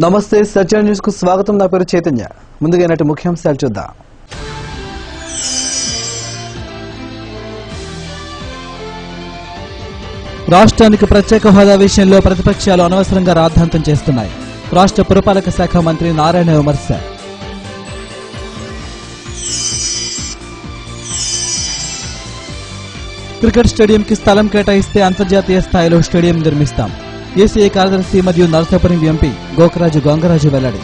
నమస్తే సత్య న్యూస్ కు స్వాగతం. నా పేరు చైతన్య. ముందుగా నాటి ముఖ్యాంశాలు చూద్దాం. రాష్ట్రానికి ప్రత్యేక హోదా విషయంలో ప్రతిపక్షాలు అనవసరంగా రాద్ధాంతం చేస్తున్నాయి. రాష్ట్ర పురపాలక శాఖ మంత్రి నారాయణ విమర్శ. క్రికెట్ స్టేడియంకి స్థలం కేటాయిస్తే అంతర్జాతీయ స్థాయిలో స్టేడియం నిర్మిస్తాం. ఏసీఐ కార్యదర్శి మరియు నరసాపురం ఎంపీ గోకరాజు గంగరాజు వెల్లడి.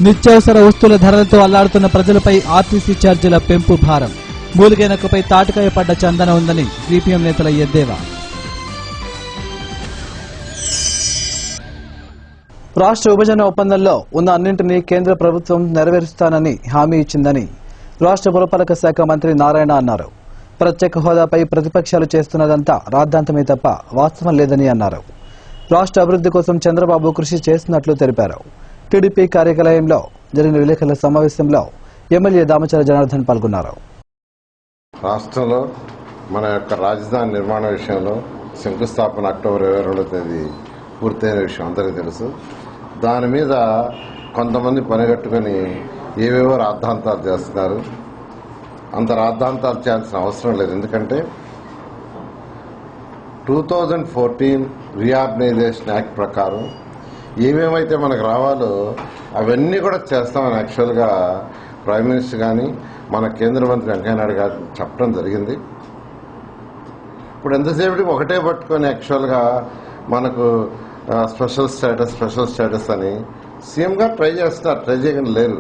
నిత్యావసర వస్తువుల ధరలతో అల్లాడుతున్న ప్రజలపై ఆర్టీసీ ఛార్జీల పెంపు భారం. మూలిగైనకపై తాటికాయ పడ్డ చందన ఉందని సిపిఎం నేతల ఎద్దేవా. రాష్ట్ర విభజన ఒప్పందంలో ఉన్న అన్నింటినీ కేంద్ర ప్రభుత్వం నెరవేరుస్తానని హామీ ఇచ్చిందని రాష్ట్ర పురపాలక శాఖ మంత్రి నారాయణ అన్నారు. ప్రత్యేక హోదాపై ప్రతిపక్షాలు చేస్తున్నదంతా రాద్ధాంతమే తప్ప వాస్తవం లేదని అన్నారు. రాష్ట్ర అభివృద్ధి కోసం చంద్రబాబు కృషి చేస్తున్నట్లు తెలిపారు. టీడీపీ కార్యాలయంలో జరిగిన విలేకరుల సమావేశంలో ఎమ్మెల్యే దామచల జనార్దన్ పాల్గొన్నారు. రాష్ట్రంలో మన యొక్క రాజధాని నిర్మాణ విషయంలో శంకుస్థాపన అక్టోబర్ 22వ తేదీ పూర్తయిన విషయం అందరికీ తెలుసు. దాని మీద కొంతమంది పనిగట్టుకుని ఏవేవో రాద్ధాంతాలు చేస్తున్నారు. అంత రాద్ధాంతాలు చేయాల్సిన అవసరం లేదు. ఎందుకంటే 2014 రీఆర్గనైజేషన్ యాక్ట్ ప్రకారం ఏమేమైతే మనకు రావాలో అవన్నీ కూడా చేస్తామని యాక్చువల్గా ప్రైమ్ మినిస్టర్ కానీ మన కేంద్ర మంత్రి వెంకయ్యనాయుడు గారు చెప్పడం జరిగింది. ఇప్పుడు ఎంతసేపటికి ఒకటే పట్టుకొని యాక్చువల్గా మనకు స్పెషల్ స్టేటస్ అని సీఎం గారు ట్రై చేస్తున్నారు. ట్రై చేయకుండా లేరు.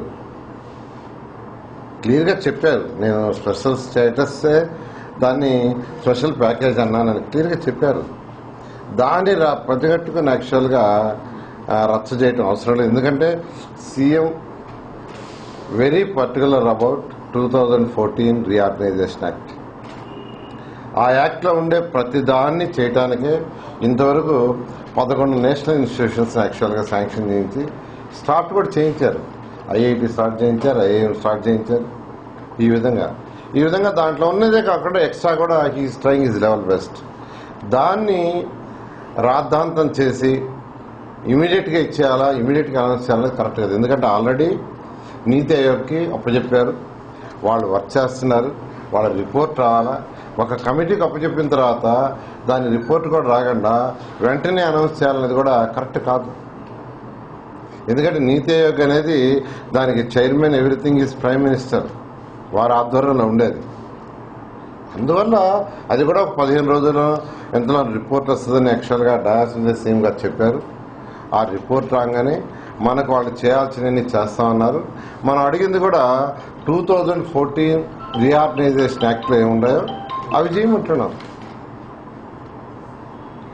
క్లియర్గా చెప్పారు, నేను స్పెషల్ స్టేటస్సే దాన్ని స్పెషల్ ప్యాకేజ్ అన్నానని క్లియర్గా చెప్పారు. దాన్ని ప్రతిగట్టుకుని యాక్చువల్గా రచ్చ చేయటం అవసరం లేదు. ఎందుకంటే CM very particular about 2014 reorganisation act. ఆ యాక్ట్లో ఉండే ప్రతి దాన్ని చేయటానికే ఇంతవరకు 11 నేషనల్ ఇన్స్టిట్యూషన్స్ యాక్చువల్గా శాంక్షన్ చేయించి స్టార్ట్ కూడా చేయించారు. ఐఐటి స్టార్ట్ చేయించారు, ఐఐఎం స్టార్ట్ చేయించారు. ఈ విధంగా దాంట్లో ఉన్నదే కాకుండా ఎక్స్ట్రా కూడా he's trying his level best. దాన్ని రాద్ధాంతం చేసి ఇమీడియట్గా ఇచ్చేయాలా, ఇమీడియట్గా అనౌన్స్ చేయాలని కరెక్ట్ కాదు. ఎందుకంటే ఆల్రెడీ నీతి ఆయోగ్కి అప్పచెప్పారు, వాళ్ళు వర్క్ చేస్తున్నారు. వాళ్ళ రిపోర్ట్ రావాలా, ఒక కమిటీకి అప్పచెప్పిన తర్వాత దాని రిపోర్ట్ కూడా రాకుండా వెంటనే అనౌన్స్ చేయాలనేది కూడా కరెక్ట్ కాదు. ఎందుకంటే నీతి ఆయోగ్ అనేది దానికి chairman everything is prime minister, వారి ఆధ్వర్యంలో ఉండేది. అందువల్ల అది కూడా 15 రోజుల్లో ఎంతలో రిపోర్ట్ వస్తుందని యాక్చువల్గా డయాస్ మీద సీఎం గారు చెప్పారు. ఆ రిపోర్ట్ రాగానే మనకు వాళ్ళు చేయాల్సినవి చేస్తామన్నారు. మనం అడిగింది కూడా 2014 రీఆర్గనైజేషన్ యాక్ట్లో ఏముండాయో అవి చేయమంటున్నాం.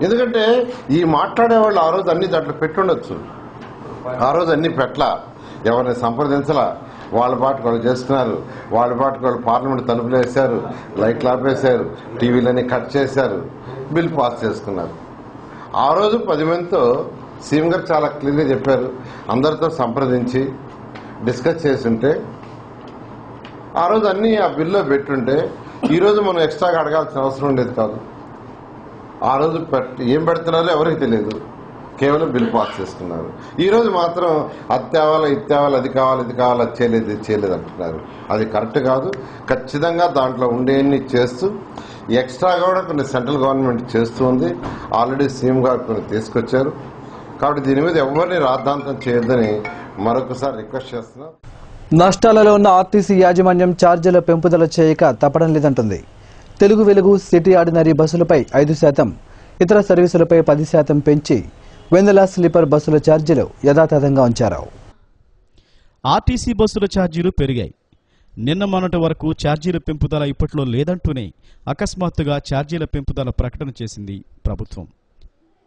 ఎందుకంటే ఈ మాట్లాడేవాళ్ళు ఆ రోజు అన్ని దాంట్లో పెట్టుండొచ్చు, ఆ రోజు అన్ని పెట్ల, ఎవరిని సంప్రదించలా, వాళ్ళ పాటుకు వాళ్ళు చేస్తున్నారు. వాళ్ళ పాటుకు వాళ్ళు పార్లమెంట్ తలుపులు వేశారు, లైట్లు ఆపేశారు, టీవీలన్నీ కట్ చేశారు, బిల్ పాస్ చేసుకున్నారు. ఆ రోజు 10 మందితో సీఎం గారు చాలా క్లియర్గా చెప్పారు, అందరితో సంప్రదించి డిస్కస్ చేస్తుంటే ఆ రోజు అన్ని ఆ బిల్లో పెట్టుంటే ఈరోజు మనం ఎక్స్ట్రాగా అడగాల్సిన అవసరం ఉండేది కాదు. ఆ రోజు ఏం పెడుతున్నారో ఎవరికి తెలియదు, కేవలం బిల్ పాస్ చేసుకున్నారు. ఈరోజు మాత్రం అది తేవాలి, ఇది తేవాలి, అది కావాలి, ఇది కావాలి, అది చేయలేదు, ఇది చేయలేదు అంటున్నారు. అది కరెక్ట్ కాదు. ఖచ్చితంగా దాంట్లో ఉండేన్ని చేస్తూ ఎక్స్ట్రాగా కూడా కొన్ని సెంట్రల్ గవర్నమెంట్ చేస్తూ ఉంది. ఆల్రెడీ సీఎం గారు కొన్ని తీసుకొచ్చారు. కాబట్టి దీని మీద ఎవరిని రాద్ధాంతం చేయొద్దని మరొకసారి రిక్వెస్ట్ చేస్తున్నాం. నష్టాలలో ఉన్న ఆర్టీసీ యాజమాన్యం ఛార్జీల పెంపుదల చేయక తప్పడం లేదంటుంది. తెలుగు వెలుగు, సిటీ ఆర్డినరీ బస్సులపై 5%, ఇతర సర్వీసులపై 10% పెంచి వెన్నెల స్లీపర్ బస్సుల ఛార్జీలు యథాతథంగా ఉంచారు. ఆర్టీసీ బస్సుల ఛార్జీలు పెరిగాయి. నిన్న మొన్నటి వరకు ఛార్జీల పెంపుదల ఇప్పట్లో లేదంటూనే అకస్మాత్తుగా ఛార్జీల పెంపుదల ప్రకటన చేసింది ప్రభుత్వం.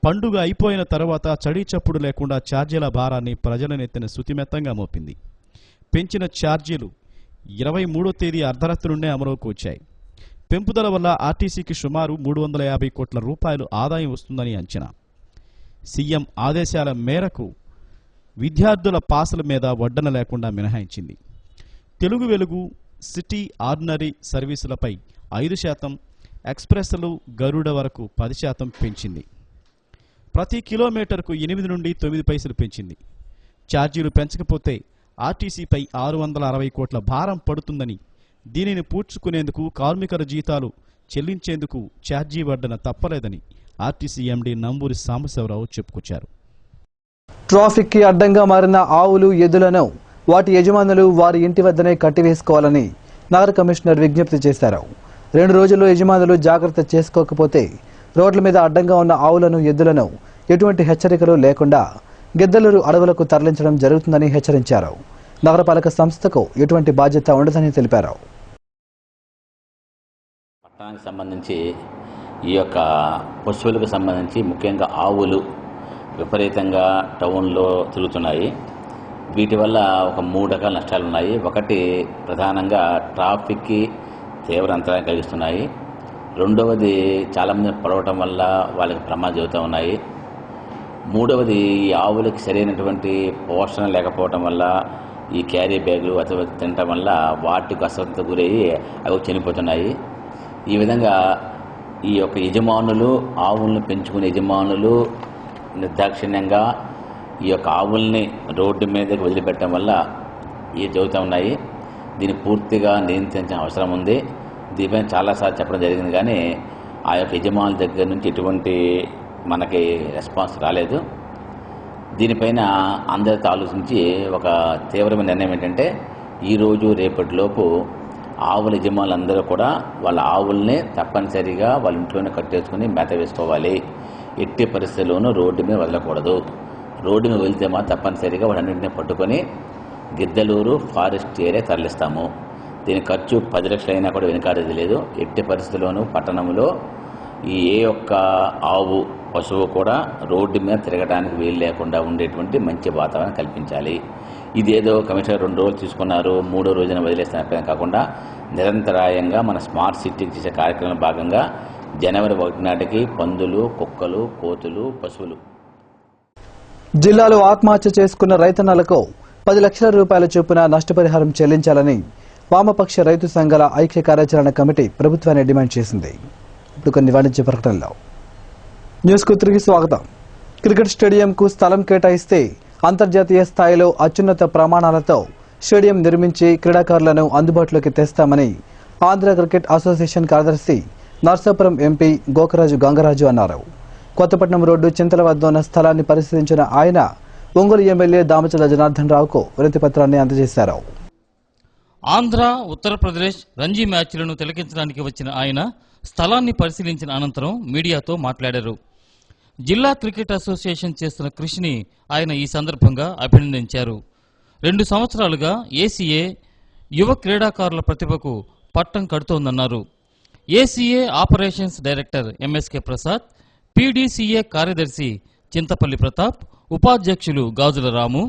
పండుగ అయిపోయిన తర్వాత చడీ చప్పుడు లేకుండా ఛార్జీల భారాన్ని ప్రజల నెత్తిన శుతిమెత్తంగా మోపింది. పెంచిన ఛార్జీలు 23వ తేదీ అర్ధరాత్రి నుండే అమలుకు వచ్చాయి. పెంపుదల వల్ల ఆర్టీసీకి సుమారు 350 కోట్ల రూపాయలు ఆదాయం వస్తుందని అంచనా. సీఎం ఆదేశాల మేరకు విద్యార్థుల పాసుల మీద వడ్డన లేకుండా మినహాయించింది. తెలుగు వెలుగు, సిటీ ఆర్డినరీ సర్వీసులపై 5%, ఎక్స్ప్రెస్లు గరుడ వరకు 10% పెంచింది. ప్రతి కిలోమీటర్కు 8 నుండి 9 పైసలు పెంచింది. ఛార్జీలు పెంచకపోతే ఆర్టీసీపై 660 కోట్ల భారం పడుతుందని, దీనిని పూడ్చుకునేందుకు కార్మికుల జీతాలు చెల్లించేందుకు ఛార్జీ వడ్డన తప్పలేదని ఆర్టీసీ ఎండీ నంబూరి సాంబశివరావు చెప్పుకొచ్చారు. ట్రాఫిక్ కి అడ్డంగా మారిన ఆవులు, ఎద్దులను వాటి యజమానులు వారి ఇంటి వద్దనే కట్టివేసుకోవాలని నగర కమిషనర్ విజ్ఞప్తి చేశారు. 2 రోజుల్లో యజమానులు జాగ్రత్త చేసుకోకపోతే రోడ్ల మీద అడ్డంగా ఉన్న ఆవులను, ఎద్దులను ఎటువంటి హెచ్చరికలు లేకుండా గిద్దలూరు అడవులకు తరలించడం జరుగుతుందని హెచ్చరించారు. నగరపాలక సంస్థకు ఎటువంటి బాధ్యత ఉండదని తెలిపారు. పట్టణానికి సంబంధించి ఈ యొక్క పశువులకు సంబంధించి ముఖ్యంగా ఆవులు విపరీతంగా టౌన్లో తిరుగుతున్నాయి. వీటి వల్ల ఒక 3 రకాల నష్టాలు ఉన్నాయి. ఒకటి ప్రధానంగా ట్రాఫిక్కి తీవ్ర అంతరాయం కలిగిస్తున్నాయి. రెండవది చాలామంది పడవటం వల్ల వాళ్ళకి ప్రమాదం జరుగుతూ ఉన్నాయి. మూడవది ఈ ఆవులకి సరైనటువంటి పోషణ లేకపోవటం వల్ల ఈ క్యారీ బ్యాగులు అతి తినటం వల్ల వాటికి అస్వస్థత గురయ్యి అవి చనిపోతున్నాయి. ఈ విధంగా ఈ యొక్క యజమానులు, ఆవులను పెంచుకునే యజమానులు నిర్దాక్షిణ్యంగా ఈ యొక్క ఆవుల్ని రోడ్డు మీదకి వదిలిపెట్టడం వల్ల ఇవి జరుగుతూ ఉన్నాయి. దీన్ని పూర్తిగా నియంత్రించిన అవసరం ఉంది. దీనిపైన చాలాసార్లు చెప్పడం జరిగింది, కానీ ఆ యొక్క యజమానుల దగ్గర నుంచి ఎటువంటి మనకి రెస్పాన్స్ రాలేదు. దీనిపైన అందరితో ఆలోచించి ఒక తీవ్రమైన నిర్ణయం ఏంటంటే, ఈరోజు రేపటిలోపు ఆవుల యజమానులందరూ కూడా వాళ్ళ ఆవుల్ని తప్పనిసరిగా వాళ్ళ ఇంట్లోనే కట్టేసుకుని మేత వేసుకోవాలి. ఎట్టి పరిస్థితుల్లోనూ రోడ్డు మీద వదలకూడదు. రోడ్డు మీద వెళ్తే మాత్రం తప్పనిసరిగా వాటన్నింటినీ పట్టుకొని గిద్దలూరు ఫారెస్ట్ ఏరియా తరలిస్తాము. దీని ఖర్చు 10 లక్షలు అయినా కూడా వెనుకాడేది లేదు. ఎట్టి పరిస్థితుల్లోనూ పట్టణంలో ఏ ఒక్క ఆవు, పశువు కూడా రోడ్డు మీద తిరగడానికి వీలు లేకుండా ఉండేటువంటి మంచి వాతావరణం కల్పించాలి. ఇదేదో కమిషనర్ 2 రోజులు తీసుకున్నారు, 3వ రోజున వదిలేస్తున్న కాకుండా నిరంతరాయంగా మన స్మార్ట్ సిటీకి చేసే కార్యక్రమంలో భాగంగా జనవరి 1 నాటికి పందులు, కుక్కలు, కోతులు, పశువులు జిల్లాలో ఆత్మహత్య చేసుకున్న రైతన్నలకు 10 లక్షల రూపాయల చొప్పున నష్టపరిహారం చెల్లించాలని వామపక్ష రైతు సంఘాల ఐక్య కార్యాచరణ కమిటీ ప్రభుత్వాన్ని డిమాండ్ చేసింది. ఇప్పుడు కొన్ని వాణిజ్య ప్రకటనలు. న్యూస్కు తిరిగి స్వాగతం. క్రికెట్ స్టేడియంకు స్థలం కేటాయిస్తే అంతర్జాతీయ స్థాయిలో అత్యున్నత ప్రమాణాలతో స్టేడియం నిర్మించి క్రీడాకారులను అందుబాటులోకి తెస్తామని ఆంధ్ర క్రికెట్ అసోసియేషన్ కార్యదర్శి నర్సాపురం ఎంపీ గోకరాజు గంగరాజు అన్నారు. కొత్తపట్నం రోడ్డు చింతల వద్ద ఉన్న స్థలాన్ని పరిశీలించిన ఆయన ఒంగోలు ఎమ్మెల్యే దామచల జనార్దన్ రావుకు వినతి పత్రాన్ని అందజేశారు. ఆంధ్ర, ఉత్తరప్రదేశ్ రంజీ మ్యాచ్లను తిలకించడానికి వచ్చిన ఆయన స్థలాన్ని పరిశీలించిన అనంతరం మీడియాతో మాట్లాడారు. జిల్లా క్రికెట్ అసోసియేషన్ చేస్తున్న కృషిని ఆయన ఈ సందర్భంగా అభినందించారు. 2 సంవత్సరాలుగా ఏసీఏ యువ క్రీడాకారుల ప్రతిభకు పట్టం కడుతోందన్నారు. ACA operations director MSK Prasad, PDCA కార్యదర్శి చింతపల్లి ప్రతాప్, ఉపాధ్యక్షులు గాజుల రాము,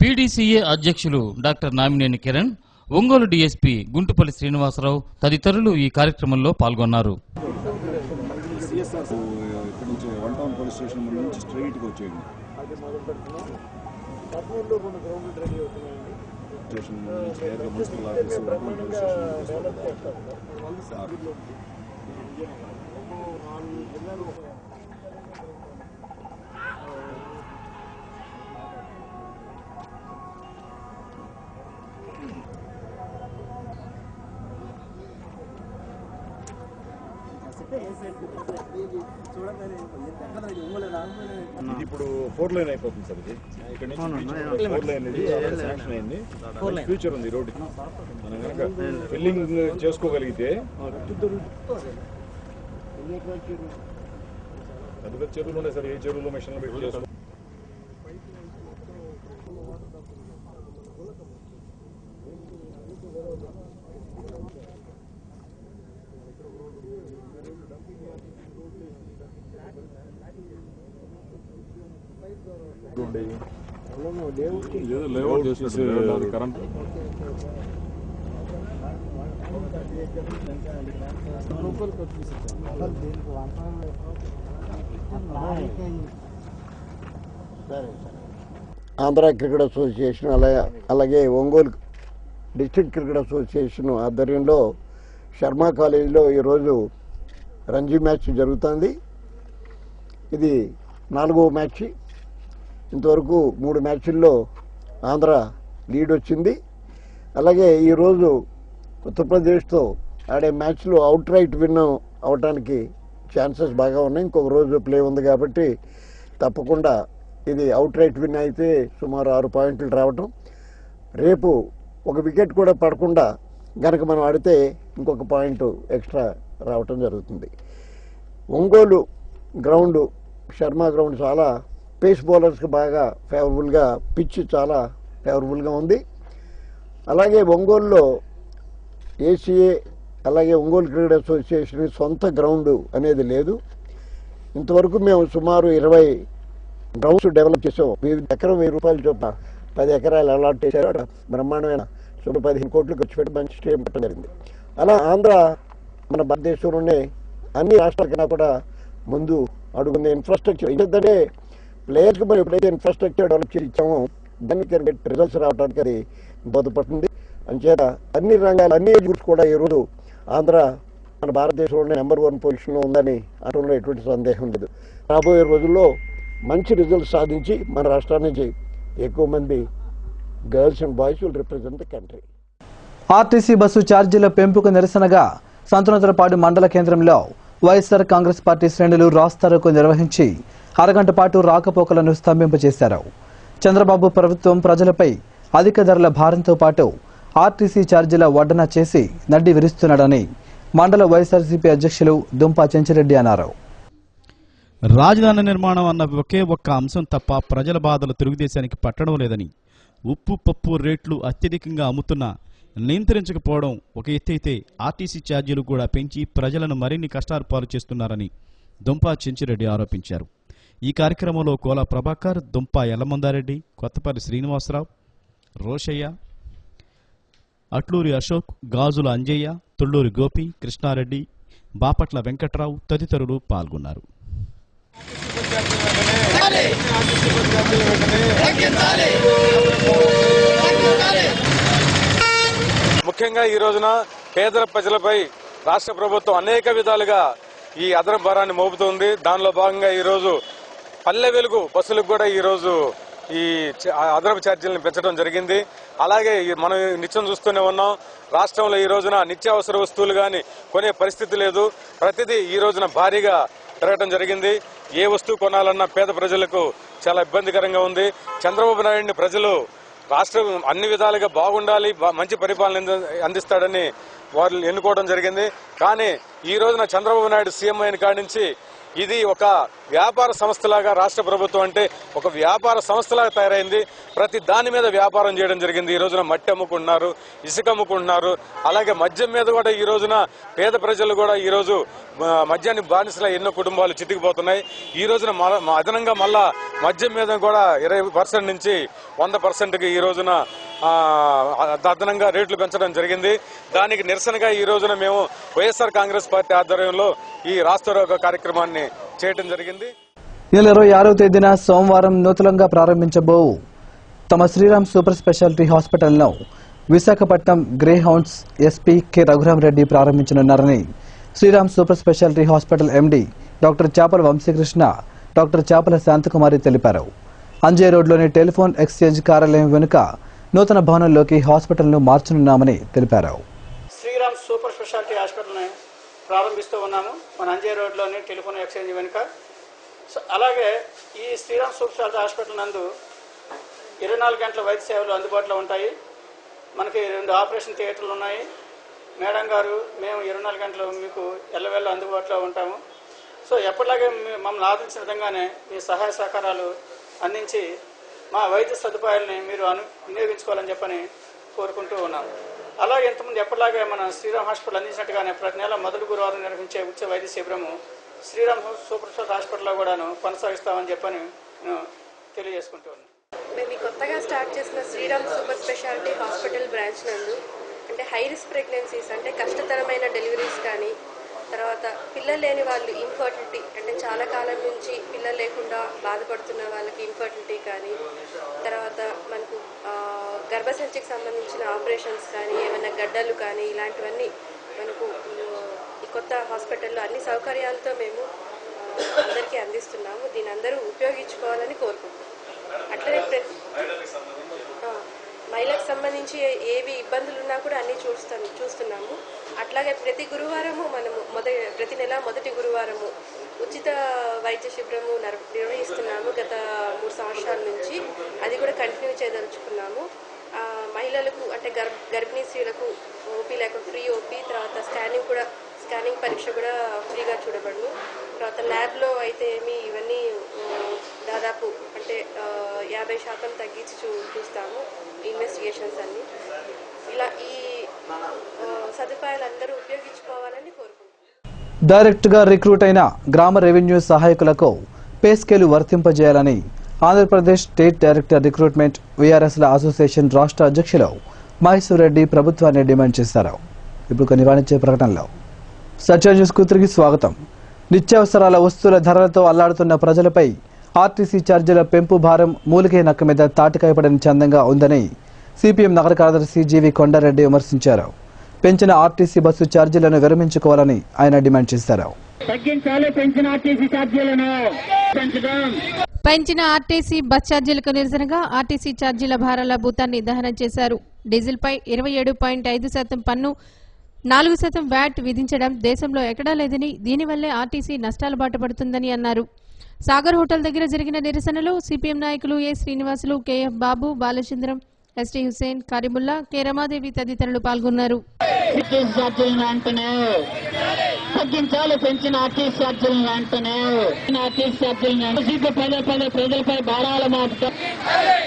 పీడీసీఏ అధ్యక్షులు డాక్టర్ నామినేని కిరణ్, ఒంగోలు డీఎస్పీ గుంటుపల్లి శ్రీనివాసరావు తదితరులు ఈ కార్యక్రమంలో పాల్గొన్నారు. ఇది ఇప్పుడు 4 లైన్ అయిపోతుంది సార్. ఇది ఇక్కడ నుంచి 4 లైన్ ఇది శాంక్షన్ అయింది. ఫ్యూచర్ ఉంది రోడ్డు. మనం కనుక ఫిల్లింగ్ చేసుకోగలిగితే పెద్ద పెద్ద చెరువులు ఉన్నాయి సార్. ఏ చెరువులో మిషన్లు పెట్టి చేసుకో. కరెంట్ ఆంధ్ర క్రికెట్ అసోసియేషన్ అలాగే ఒంగోలు డిస్ట్రిక్ట్ క్రికెట్ అసోసియేషన్ ఆధ్వర్యంలో శర్మ కాలేజీలో ఈరోజు రంజీ మ్యాచ్ జరుగుతుంది. ఇది 4వ మ్యాచ్. ఇంతవరకు 3 మ్యాచ్ల్లో ఆంధ్ర లీడ్ వచ్చింది. అలాగే ఈరోజు ఉత్తరప్రదేశ్తో ఆడే మ్యాచ్లో అవుట్ రైట్ విన్ అవడానికి ఛాన్సెస్ బాగా ఉన్నాయి. ఇంకొక రోజు ప్లే ఉంది కాబట్టి తప్పకుండా ఇది అవుట్ రైట్ విన్ అయితే సుమారు 6 పాయింట్లు రావటం, రేపు ఒక వికెట్ కూడా పడకుండా కనుక మనం ఆడితే ఇంకొక పాయింట్ ఎక్స్ట్రా రావటం జరుగుతుంది. ఒంగోలు గ్రౌండ్, శర్మ గ్రౌండ్ చాలా పేస్ బౌలర్స్కి బాగా ఫేవరబుల్గా, పిచ్ చాలా ఫేవరబుల్గా ఉంది. అలాగే ఒంగోలులో ఏసీఏ అలాగే ఒంగోలు క్రికెట్ అసోసియేషన్ సొంత గ్రౌండ్ అనేది లేదు. ఇంతవరకు మేము సుమారు 20 గ్రౌండ్స్ డెవలప్ చేసాం. ఎకరం 1000 రూపాయలు చొప్పున 10 ఎకరాలు అలాట్ చేశారు. అక్కడ బ్రహ్మాండమైన 15 కోట్లు ఖర్చు పెట్టి మంచి స్టేడియం పెట్టడం జరిగింది. అలా ఆంధ్ర మన భారతదేశంలోనే అన్ని రాష్ట్రాల కన్నా కూడా ముందు అడుగున్న ఇన్ఫ్రాస్ట్రక్చర్. ఎందుకంటే ప్లేయర్స్కి మనం ఎప్పుడైతే ఇన్ఫ్రాస్ట్రక్చర్ డెవలప్ చేసి ఇచ్చామో దానికి రిజల్ట్స్ రావడానికి అది దోహదపడుతుంది. అంచేత అన్ని రంగాలు, అన్ని గ్రూప్స్ కూడా ఈరోజు ఆంధ్ర మన భారతదేశంలోనే నెంబర్ 1 పొజిషన్లో ఉందని అనడంలో ఎటువంటి సందేహం లేదు. రాబోయే రోజుల్లో మంచి రిజల్ట్స్ సాధించి మన రాష్ట్రాల నుంచి ఎక్కువ మంది girls and boys will represent the country. RTC bus ఛార్జీల పెంపుకు నిరసనగా సంతనోతులపాడు మండల కేంద్రంలో వైఎస్ఆర్ కాంగ్రెస్ పార్టీ శ్రేణులు రాస్తారోకో నిర్వహించి అరగంట పాటు రాకపోకలను స్తంభింపజేశారు. చంద్రబాబు ప్రభుత్వం ప్రజలపై అధిక ధరల భారంతో పాటు ఆర్టీసీ ఛార్జీల వడ్డన చేసి నడ్డి విరుస్తున్నాడని మండల వైఎస్ఆర్సీపీ అధ్యక్షులు దుంపా చెంచిరెడ్డి అన్నారు. రాజధాని నిర్మాణం అన్న ఒకే ఒక్క అంశం తప్ప ప్రజల బాధలు తెలుగుదేశానికి పట్టడం లేదని, ఉప్పు పప్పు రేట్లు అత్యధికంగా అమ్ముతున్నా నియంత్రించకపోవడం ఒక ఎత్తైతే ఆర్టీసీ ఛార్జీలు కూడా పెంచి ప్రజలను మరిన్ని కష్టాలు పాలు చేస్తున్నారని దుంపా చెంచిరెడ్డి ఆరోపించారు. ఈ కార్యక్రమంలో కోలా ప్రభాకర్, దుంపా యల్లమందారెడ్డి, కొత్తపల్లి శ్రీనివాసరావు, రోషయ్య, అట్లూరి అశోక్, గాజుల అంజయ్య, తుళ్లూరి గోపి, కృష్ణారెడ్డి, బాపట్ల వెంకట్రావు తదితరులు పాల్గొన్నారు. ముఖ్యంగా ఈ రోజున పేదల ప్రజలపై రాష్ట్ర ప్రభుత్వం అనేక విధాలుగా ఈ అదనపు భారాన్ని మోపుతోంది. దానిలో భాగంగా ఈ రోజు పల్లె వెలుగు బస్సులకు కూడా ఈ రోజు ఈ అదనపు ఛార్జీలను పెంచడం జరిగింది. అలాగే మనం నిత్యం చూస్తూనే ఉన్నాం, రాష్ట్రంలో ఈ రోజున నిత్యావసర వస్తువులు కానీ కొనే పరిస్థితి లేదు. ప్రతిదీ ఈ రోజున భారీగా పెరగడం జరిగింది. ఏ వస్తువు కొనాలన్నా పేద ప్రజలకు చాలా ఇబ్బందికరంగా ఉంది. చంద్రబాబు నాయుడిని ప్రజలు రాష్ట్రం అన్ని విధాలుగా బాగుండాలి, మంచి పరిపాలన అందిస్తాడని వారు ఎన్నుకోవడం జరిగింది. కానీ ఈ రోజున చంద్రబాబు నాయుడు సీఎం అయిన కాడి నుంచి ఇది ఒక వ్యాపార సంస్థలాగా, రాష్ట్ర ప్రభుత్వం అంటే ఒక వ్యాపార సంస్థలాగా తయారైంది. ప్రతి దాని మీద వ్యాపారం చేయడం జరిగింది. ఈ రోజున మట్టి అమ్ముకుంటున్నారు, ఇసుక అమ్ముకుంటున్నారు. అలాగే మద్యం మీద కూడా ఈ రోజున పేద ప్రజలు కూడా ఈ రోజు మద్యాన్ని బానిసలా ఎన్నో కుటుంబాలు చితికిపోతున్నాయి. ఈ రోజున అదనంగా మళ్ళా మద్యం మీద కూడా 20% నుంచి 100%కి ఈ రోజున అదనంగా రేట్లు పెంచడం జరిగింది. దానికి నిరసనగా ఈ రోజున మేము వైఎస్ఆర్ కాంగ్రెస్ పార్టీ ఆధ్వర్యంలో ఈ రాస్తారోకో కార్యక్రమాన్ని చేయడం జరిగింది. ఈ నెల 26వ తేదీన సోమవారం నూతనంగా ప్రారంభించబో తమ శ్రీరామ్ సూపర్ స్పెషాలిటీ హాస్పిటల్ను Visakhapatnam Greyhounds SP K Raghurama Reddy ప్రారంభించనున్నారని Sriram super speciality hospital MD doctor Chapala Vamsi Krishna, doctor చాపల శాంతకుమారి తెలిపారు. అంజే రోడ్లోని టెలిఫోన్ ఎక్స్చేంజ్ కార్యాలయం వెనుక నూతన భవనంలోకి హాస్పిటల్ను మార్చనున్నామని తెలిపారు. శ్రీరామ్ సూపర్ స్పెషాలిటీ హాస్పిటల్ని ప్రారంభిస్తూ ఉన్నాము మన అంజే రోడ్లోని టెలిఫోన్ ఎక్స్చేంజ్ వెనుక. అలాగే ఈ శ్రీరామ్ సూపర్ స్పెషాలిటీ హాస్పిటల్ నందు 24 గంటల వైద్య సేవలు అందుబాటులో ఉంటాయి. మనకి 2 ఆపరేషన్ థియేటర్లు ఉన్నాయి. మేడం గారు, మేము 24 గంటలు మీకు ఎల్లవేళ అందుబాటులో ఉంటాము. సో ఎప్పటిలాగే మమ్మల్ని ఆదరించిన విధంగానే మీ సహాయ సహకారాలు అందించి మా వైద్య సదుపాయాలని మీరు వినియోగించుకోవాలని చెప్పని కోరుకుంటూ ఉన్నాము. అలాగే ఇంతకుముందు ఎప్పటిలాగే మన శ్రీరామ్ హాస్పిటల్ అందించినట్టుగానే ప్రతి నెల మొదటి గురువారం నిర్వహించే ఉచిత వైద్య శిబిరము శ్రీరామ్ సూపర్ స్పెషాలిటీ హాస్పిటల్లో కూడాను కొనసాగిస్తామని చెప్పని నేను తెలియజేసుకుంటూ ఉన్నాను. మేము కొత్తగా స్టార్ట్ చేసిన Sriram super speciality hospital branch నందు అంటే హై రిస్క్ ప్రెగ్నెన్సీస్ అంటే కష్టతరమైన డెలివరీస్ కానీ తర్వాత పిల్లలు లేని వాళ్ళు ఇన్ఫర్టిలిటీ అంటే చాలా కాలం నుంచి పిల్లలు లేకుండా బాధపడుతున్న వాళ్ళకి ఇన్ఫర్టిలిటీ కానీ, తర్వాత మనకు గర్భసంచికి సంబంధించిన ఆపరేషన్స్ కానీ, ఏమైనా గడ్డలు కానీ ఇలాంటివన్నీ మనకు ఈ కొత్త హాస్పిటల్లో అన్ని సౌకర్యాలతో మేము అందరికీ అందిస్తున్నాము. దీని అందరూ ఉపయోగించుకోవాలని కోరుకుంటున్నాం. అట్లనే మహిళలకు సంబంధించి ఏవి ఇబ్బందులు ఉన్నా కూడా అన్నీ చూస్తున్నాము. అట్లాగే ప్రతి గురువారము మనము ప్రతి నెల మొదటి గురువారము ఉచిత వైద్య శిబిరము నిర్వహిస్తున్నాము. గత 3 సంవత్సరాల నుంచి అది కూడా కంటిన్యూ చేయదలుచుకున్నాము. మహిళలకు అంటే గర్భిణీ స్త్రీలకు ఓపీ లేకుండా ఫ్రీ ఓపీ, తర్వాత స్కానింగ్ పరీక్ష కూడా ఫ్రీగా చూడబడును. తర్వాత ల్యాబ్లో అయితే ఇవన్నీ దాదాపు అంటే 50% తగ్గించి చూస్తాము ఇన్వెస్టిగేషన్స్ అన్ని. ఇలా ఈ సదుపాయాలు అందరూ ఉపయోగించుకోవాలని కోరుకుంటున్నాను. డైరెక్ట్గా రిక్రూట్ అయిన గ్రామ రెవెన్యూ సహాయకులకు పే స్కేలు వర్తింపజేయాలని ఆంధ్రప్రదేశ్ స్టేట్ డైరెక్టర్ రిక్రూట్మెంట్ వీఆర్ఎస్ల అసోసియేషన్ రాష్ట్ర అధ్యక్షులు మహేశ్వర్ రెడ్డి ప్రభుత్వాన్ని డిమాండ్ చేశారు. ఇప్పుడు కొన్ని వాణిజ్య ప్రకటనలో. సత్య న్యూస్కు తిరిగి స్వాగతం. నిత్యావసరాల వస్తువుల ధరలతో అల్లాడుతున్న ప్రజలపై ఆర్టీసీ ఛార్జీల పెంపు భారం మూలికే నక్క మీద తాటికాయపడని చందంగా ఉందని సిపిఎం నగర కార్యదర్శి జీవి కొండారెడ్డి విమర్శించారు. పెంచిన ఆర్టీసీ బస్సు ఛార్జీలను విరమించుకోవాలని ఆయన డిమాండ్ చేశారు. పెంచిన ఆర్టీసీ బస్ ఛార్జీలకు నిరసనగా ఆర్టీసీ ఛార్జీల భారాల భూతాన్ని దహనం చేశారు. డీజిల్పై 27.5% పన్ను, 4% వ్యాట్ విధించడం దేశంలో ఎక్కడా లేదని, దీనివల్లే ఆర్టీసీ నష్టాలు బాటపడుతుందని అన్నారు. సాగర్ హోటల్ దగ్గర జరిగిన నిరసనలో సిపిఎం నాయకులు ఏ శ్రీనివాసులు, కేఎఫ్ బాబు, బాలచంద్రం, ఎస్టీ హుసేన్, కారిముల్లా, కె రమాదేవి తదితరులు పాల్గొన్నారు. తగ్గించాలి పెంచిన ఆర్టీసీ ఛార్జీలను వెంటనే. ప్రజలపై భారాలు మాత్రం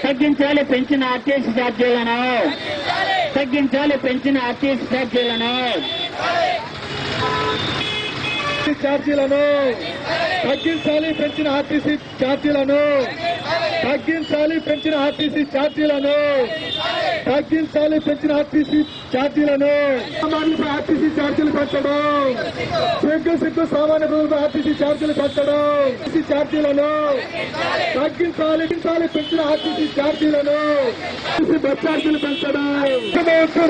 తగ్గించాలి. పెంచిన ఆర్టీసీ ఛార్జీలను తగ్గించాలి. పెంచిన ఆర్టీసీ ఛార్జీలను తగ్గించాలి. పెంచిన ఆర్టీసీ ఛార్జీలను తగ్గించాలి. పెంచిన ఆర్టీసీ ఛార్జీలను తగ్గించాలి. పెంచిన ఆర్టీసీ ఛార్జీలను సామాన్యులపై ఆర్టీసీ ఛార్జీలు పెంచడం, సిగ్గు సామాన్య ప్రజలపై ఆర్టీసీ ఛార్జీలు పెంచడం, ఆర్టీసీ ఛార్జీలను తగ్గించాలి. పెంచిన ఆర్టీసీ ఛార్జీలను, బస్ ఛార్జీలు పెంచడం,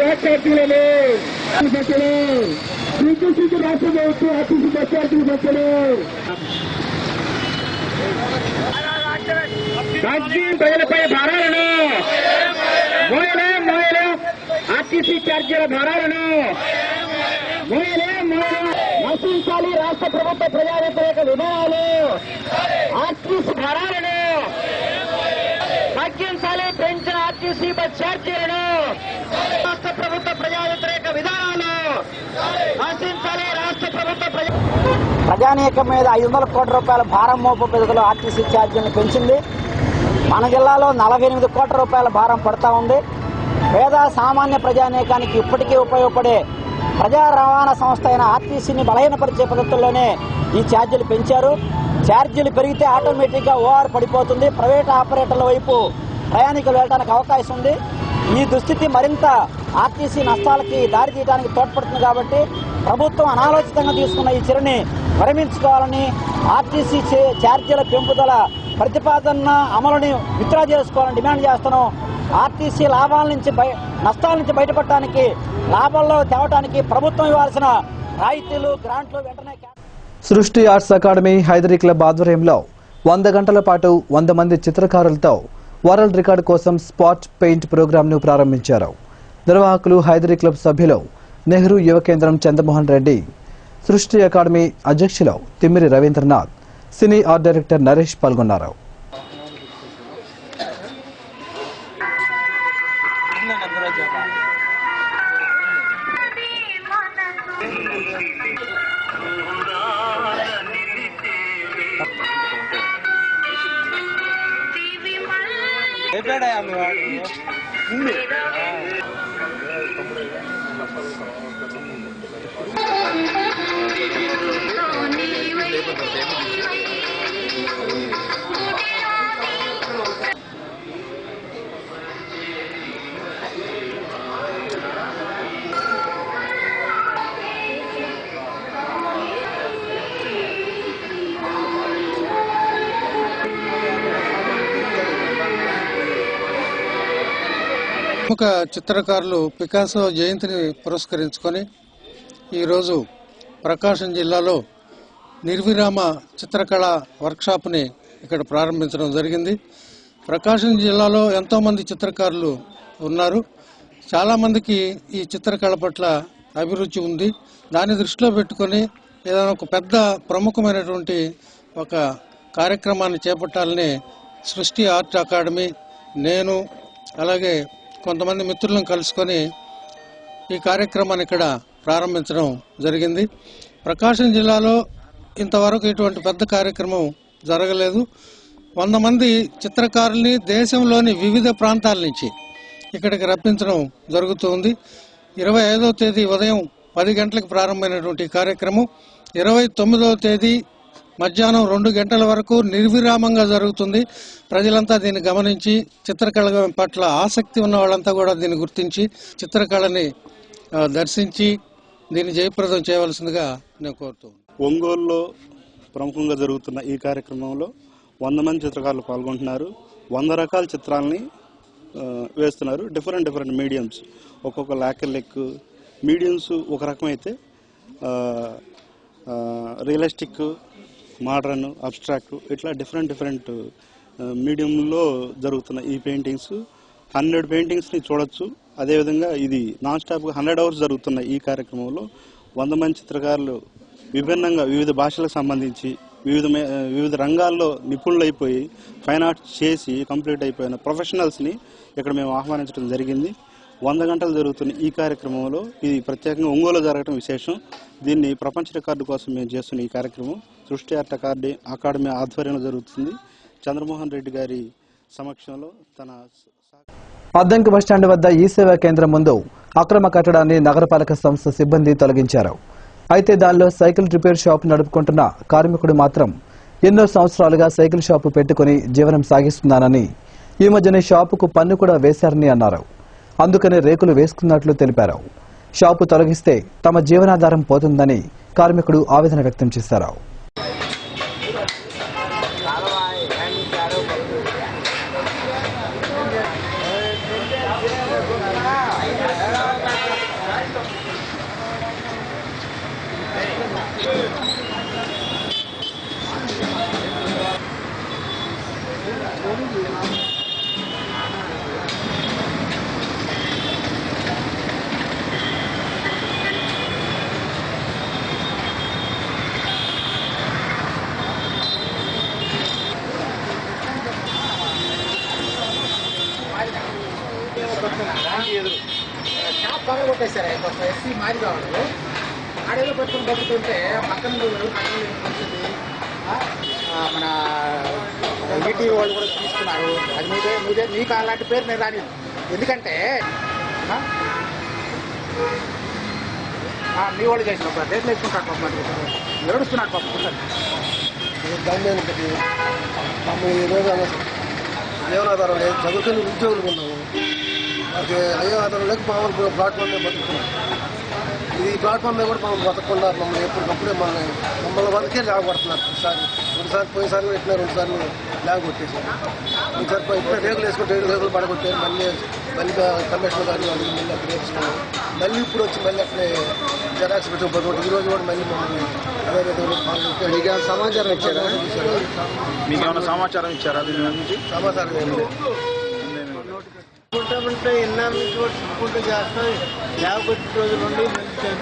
రేట్ ఛార్జీలను పెంచడం, సిగ్గు రాష్ట్ర ప్రభుత్వం ఆర్టీసీ బస్ ఛార్జీలు పెంచడం, ప్రజలపై భారాలను మోయలేం. ఆర్టీసీ ఛార్జీల భారాలను నశించాలి. రాష్ట్ర ప్రభుత్వ ప్రజా వ్యతిరేక విధానాలు ఆర్టీసీ భారాలను తగ్గించాలి. పెంచిన ఆర్టీసీ బస్ ఛార్జీలను రాష్ట్ర ప్రభుత్వ ప్రజా వ్యతిరేక విధానాలు నశించాలి. రాష్ట్ర ప్రభుత్వ ప్రజానీకం మీద 500 కోట్ల రూపాయల భారం మోపు పెద్దలు ఆర్టీసీ ఛార్జీలను పెంచింది. మన జిల్లాలో 48 కోట్ల రూపాయల భారం పడతా ఉంది. పేద సామాన్య ప్రజానీకానికి ఇప్పటికీ ఉపయోగపడే ప్రజా రవాణా సంస్థ అయిన ఆర్టీసీని బలహీనపరిచే పద్ధతుల్లోనే ఈ ఛార్జీలు పెంచారు. ఛార్జీలు పెరిగితే ఆటోమేటిక్గా ఓఆర్ పడిపోతుంది. ప్రైవేట్ ఆపరేటర్ల వైపు ప్రయాణికులు వెళ్ళడానికి అవకాశం ఉంది. ఈ దుస్థితి మరింత ఆర్టీసీ నష్టాలకి దారి తీయడానికి తోడ్పడుతుంది. కాబట్టి ప్రభుత్వం అనాలోచితంగా తీసుకున్న ఈ చర్యని విరమించుకోవాలని, ఆర్టీసీ ఛార్జీల పెంపుదల ప్రతిపాదన అమలుని విత్డ్రా చేసుకోవాలని డిమాండ్ చేస్తున్నాం. ఆర్టీసీ నష్టాల నుంచి బయటపడటానికి, లాభాల్లో తేవడానికి ప్రభుత్వం ఇవ్వాల్సిన రాయితీలు, గ్రాంట్లు వెంటనే. సృష్టి ఆర్ట్స్ అకాడమీ హైదరీ క్లబ్ ఆధ్వర్యంలో 100 గంటల పాటు 100 మంది చిత్రకారులతో వరల్డ్ రికార్డు కోసం స్పాట్ పెయింట్ ప్రోగ్రాంను ప్రారంభించారు. నిర్వాహకులు హైదరీ క్లబ్ సభ్యులు నెహ్రూ యువ కేంద్రం చంద్రమోహన్ రెడ్డి, సృష్టి అకాడమీ అధ్యక్షులు తిమ్మిరి Rabindranath, cine art director Naresh పాల్గొన్నారు. ప్రముఖ చిత్రకారులు పికాసో జయంతిని పురస్కరించుకొని ఈరోజు ప్రకాశం జిల్లాలో నిర్విరామ చిత్రకళ వర్క్షాప్ని ఇక్కడ ప్రారంభించడం జరిగింది. ప్రకాశం జిల్లాలో ఎంతోమంది చిత్రకారులు ఉన్నారు. చాలామందికి ఈ చిత్రకళ పట్ల అభిరుచి ఉంది. దాన్ని దృష్టిలో పెట్టుకొని ఏదైనా ఒక పెద్ద ప్రముఖమైనటువంటి ఒక కార్యక్రమాన్ని చేపట్టాలని సృష్టి ఆర్ట్ అకాడమీ, నేను అలాగే కొంతమంది మిత్రులను కలుసుకొని ఈ కార్యక్రమాన్ని ఇక్కడ ప్రారంభించడం జరిగింది. ప్రకాశం జిల్లాలో ఇంతవరకు ఇటువంటి పెద్ద కార్యక్రమం జరగలేదు. 100 మంది చిత్రకారుల్ని దేశంలోని వివిధ ప్రాంతాల నుంచి ఇక్కడికి రప్పించడం జరుగుతుంది. 25వ తేదీ ఉదయం 10 గంటలకు ప్రారంభమైనటువంటి కార్యక్రమం 29వ తేదీ మధ్యాహ్నం 2 గంటల వరకు నిర్విరామంగా జరుగుతుంది. ప్రజలంతా దీన్ని గమనించి చిత్రకళ పట్ల ఆసక్తి ఉన్న వాళ్ళంతా కూడా దీన్ని గుర్తించి చిత్రకళని దర్శించి దీన్ని జయప్రదం చేయవలసిందిగా నేను కోరుతున్నాను. ఒంగోలులో ప్రముఖంగా జరుగుతున్న ఈ కార్యక్రమంలో 100 మంది చిత్రకారులు పాల్గొంటున్నారు. 100 రకాల చిత్రాలని వేస్తున్నారు. డిఫరెంట్ మీడియంస్, ఒక్కొక్క లాకెల్లెక్ మీడియంస్ ఒక రకమైతే రియలిస్టిక్, మోడర్న్, అబ్స్ట్రాక్ట్ ఇట్లా డిఫరెంట్ మీడియంలో జరుగుతున్న ఈ పెయింటింగ్స్ 100 పెయింటింగ్స్ని చూడొచ్చు. అదేవిధంగా ఇది నాన్ స్టాప్గా 100 అవర్స్ జరుగుతున్న ఈ కార్యక్రమంలో 100 మంది చిత్రకారులు విభిన్నంగా వివిధ భాషలకు సంబంధించి వివిధ రంగాల్లో నిపుణులైపోయి ఫైన్ ఆర్ట్స్ చేసి కంప్లీట్ అయిపోయిన ప్రొఫెషనల్స్ని ఇక్కడ మేము ఆహ్వానించడం జరిగింది. 100 గంటలు జరుగుతున్న ఈ కార్యక్రమంలో ఇది ప్రత్యేకంగా ఒంగోలు జరగడం విశేషం. దీన్ని ప్రపంచ రికార్డు కోసం మేము చేస్తున్న ఈ కార్యక్రమం సృష్టి ఆర్ట్ అకాడమీ ఆధ్వర్యంలో జరుగుతుంది. చంద్రమోహన్ రెడ్డి గారి సమక్షంలో తన అద్దంకి బస్టాండ్ వద్ద ఈ సేవా కేంద్రం ముందు అక్రమ కట్టడాన్ని నగరపాలక సంస్థ సిబ్బంది తొలగించారు. అయితే దానిలో సైకిల్ రిపేర్ షాప్ నడుపుకుంటున్న కార్మికుడు మాత్రం ఎన్నో సంవత్సరాలుగా సైకిల్ షాపు పెట్టుకుని జీవనం సాగిస్తున్నానని, ఈ మధ్యనే షాపుకు పన్ను కూడా వేశారని అన్నారు. అందుకనే రేకులు వేసుకున్నట్లు తెలిపారు. షాపు తొలగిస్తే తమ జీవనాధారం పోతుందని కార్మికుడు ఆవేదన వ్యక్తం చేశారు. కొట్టేశారు ఎస్సీ మారి కావాలి ఆడేదో పెట్టుకుని బతుకుంటే పక్కన మన ఈటీ వాళ్ళు కూడా తీసుకున్నారు. అది మీదే మీకు అలాంటి పేరు నేను రాని. ఎందుకంటే మీ వాళ్ళు చేసిన రేట్లు వేసుకుంటారు పాపం, ఏడుస్తున్నాడు పాపం. జీవనాధారం లేదు, చదువుకుని ఉద్యోగులు ఉన్నాము. అది అయ్యే ఆధారం లేక మామూలు ప్లాట్ఫామ్ మీద బతుకుతున్నాం. ఈ ప్లాట్ఫామ్ మీద కూడా మమ్మల్ని బతకకుండా మమ్మల్ని ఎప్పటికప్పుడే మమ్మల్ని బతికే లాగ కొడుతున్నారు. ఒకసారి పోయినసారి పెట్టినా 2 సార్లు లాగ కొట్టేసారు. ఈసారి ఇప్పుడు రేకులు వేసుకుంటే 7 రేకులు పడగొట్టారు. మళ్ళీ కమిషనర్ గారిని అడిగి మళ్ళీ అక్కడ వేసుకున్నాం. మళ్ళీ ఇప్పుడు వచ్చి మళ్ళీ అక్కడే జెరాక్స్ పెట్టుకోబోతుంది. ఈ రోజు కూడా మళ్ళీ మమ్మల్ని అదే విధంగా సమాచారం ఇచ్చారా? మీకు ఏమైనా సమాచారం ఇచ్చారా? దీని నుంచి సమాచారం ఏం లేదు. చుట్టుకుంటామంటే ఎన్నాళ్ళ నుంచి కూడా చుట్టుకుంటూ చేస్తాం. 50 రోజుల నుండి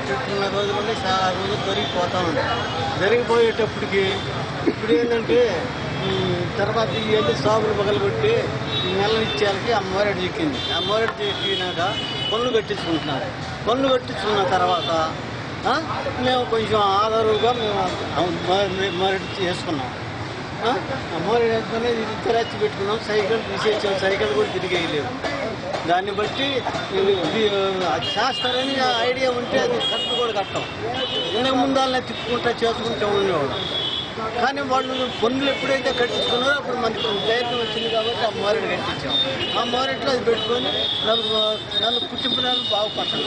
చుట్టుకున్న రోజుల నుండి చాలా రోజులు దొరికిపోతా ఉంటాయి. జరిగిపోయేటప్పటికి ఇప్పుడు ఏంటంటే తర్వాత ఇవన్నీ సాగులు పగలగొట్టి నెల ఇచ్చేళ్ళకి అమ్మవారెడ్డి చిక్కింది. అమ్మవారెడ్డి చిక్కినాక పన్ను కట్టించుకుంటున్నారు. పన్ను కట్టించుకున్న తర్వాత మేము కొంచెం ఆధారుగా మేము మరెడ్డి చేసుకున్నాం. అమ్మవారెడ్డి వేసుకుని తిరచి పెట్టుకున్నాం. సైకిల్ తీసేసాం. సైకిల్ కూడా తిరిగేయలేము. దాన్ని బట్టి అది చేస్తారని ఐడియా ఉంటే అది కట్టు కూడా కట్టం. ఇంతకు ముందాలనే తిప్పుకుంటా చేసుకుంటూ ఉండేవాడు. కానీ వాళ్ళు పన్నులు ఎప్పుడైతే కట్టించుకున్నారో అప్పుడు మనకి ప్రయత్నం వచ్చింది కాబట్టి ఆ మోరెట్ కట్టించాం. ఆ మోరెట్లో అది పెట్టుకొని 4 కుటుంబ నెలలు బాగా పట్టణం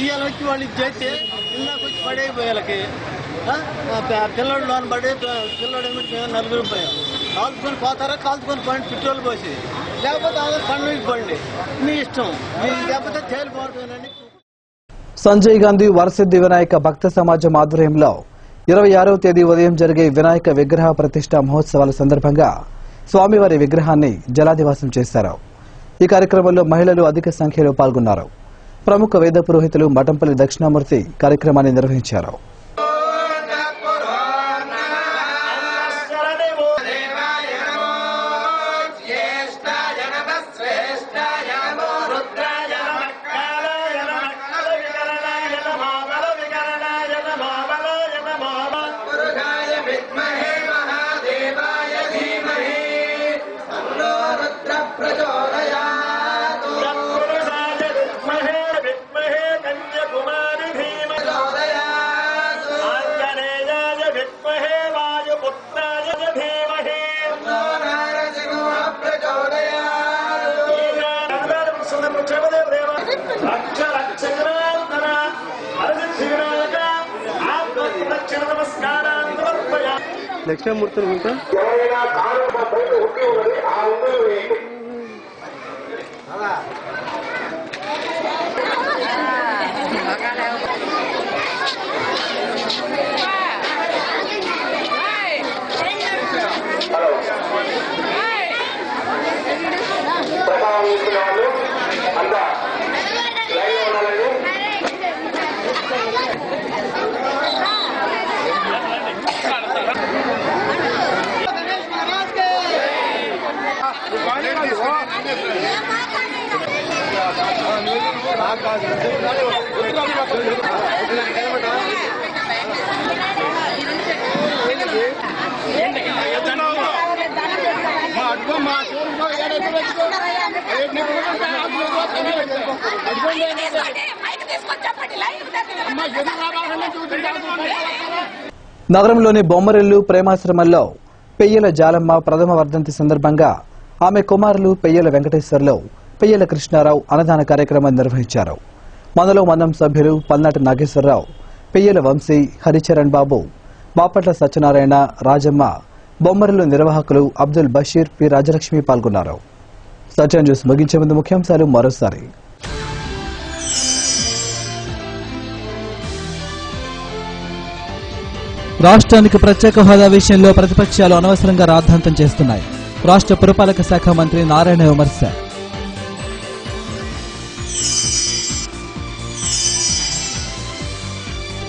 ఇవాళ వచ్చి వాళ్ళు ఇది చేస్తే ఇందాక వచ్చి పడైపోయేళ్ళకి పిల్లడు లోన్ పడే పిల్లడు ఏమిటి మేము 4 పోయాం. కాల్చుకొని పోతారా కాల్చుకొని పోయి పెట్రోల్ పోసి లేకపోతే ఆధార్ పండుగ ఇవ్వండి, మీ ఇష్టం. మీకు లేకపోతే జైలు పోవడమేనని. సంజయ్ గాంధీ వరసిద్ధి వినాయక భక్త సమాజం ఆధ్వర్యంలో 26వ తేదీ ఉదయం జరిగే వినాయక విగ్రహ ప్రతిష్ఠా మహోత్సవాల సందర్భంగా స్వామివారి విగ్రహాన్ని జలాదివాసం చేశారు. ఈ కార్యక్రమంలో మహిళలు అధిక సంఖ్యలో పాల్గొన్నారు. ప్రముఖ వేద పురోహితులు మఠంపల్లి దక్షిణామూర్తి కార్యక్రమాన్ని నిర్వహించారు. దక్షిణామూర్తులు ఇంకా నగరంలోని బొమ్మరిల్లు ప్రేమాశ్రమంలో పెయ్యల జాలమ్మ ప్రథమ వర్ధంతి సందర్భంగా ఆమె కుమారులు పెయ్యల వెంకటేశ్వర్లు, పెయ్యల కృష్ణారావు అన్నదాన కార్యక్రమాన్ని నిర్వహించారు. మనలో మన్నం సభ్యులు పల్నాటి నాగేశ్వరరావు, పెయ్యల వంశీ, హరిచరణ్ బాబు, బాపట్ల సత్యనారాయణ, రాజమ్మ, బొమ్మరిల్లు నిర్వాహకులు అబ్దుల్ బషీర్, పి రాజలక్ష్మి పాల్గొన్నారు. సత్యం న్యూస్ ముగించే ముందు ముఖ్యాంశాలు మరోసారి. రాష్ట్రానికి ప్రత్యేక హోదా విషయంలో ప్రతిపక్షాలు అనవసరంగా రాద్ధాంతం చేస్తున్నాయి. రాష్ట్ర పురపాలక శాఖ మంత్రి నారాయణ విమర్శ.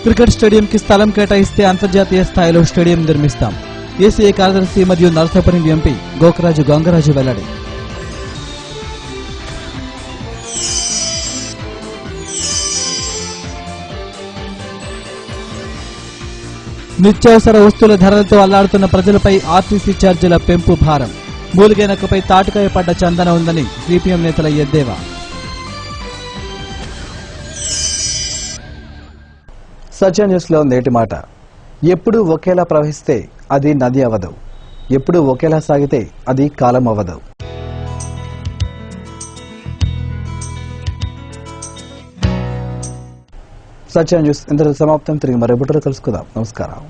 క్రికెట్ స్టేడియంకి స్థలం కేటాయిస్తే అంతర్జాతీయ స్థాయిలో స్టేడియం నిర్మిస్తాం. ఏసీఏ కార్యదర్శి మరియు నరసాపురం ఎంపీ గోకరాజు గంగరాజు వెల్లడి. నిత్యావసర వస్తువుల ధరలతో అల్లాడుతున్న ప్రజలపై ఆర్టీసీ ఛార్జీల పెంపు భారం. మూలిగేనకపై తాటికాయ పడ్డ చందన ఉందని సిపిఎం నేతల ఎద్దేవా. సత్య న్యూస్ లో నేటి మాట. ఎప్పుడూ ఒకేలా ప్రవహిస్తే అది నది అవదు, ఎప్పుడూ ఒకేలా సాగితే అది కాలం అవ్వదు. సత్య న్యూస్ ఇంతటితో సమాప్తం. తిరిగి మరో బుట్టలో కలుసుకుందాం. నమస్కారం.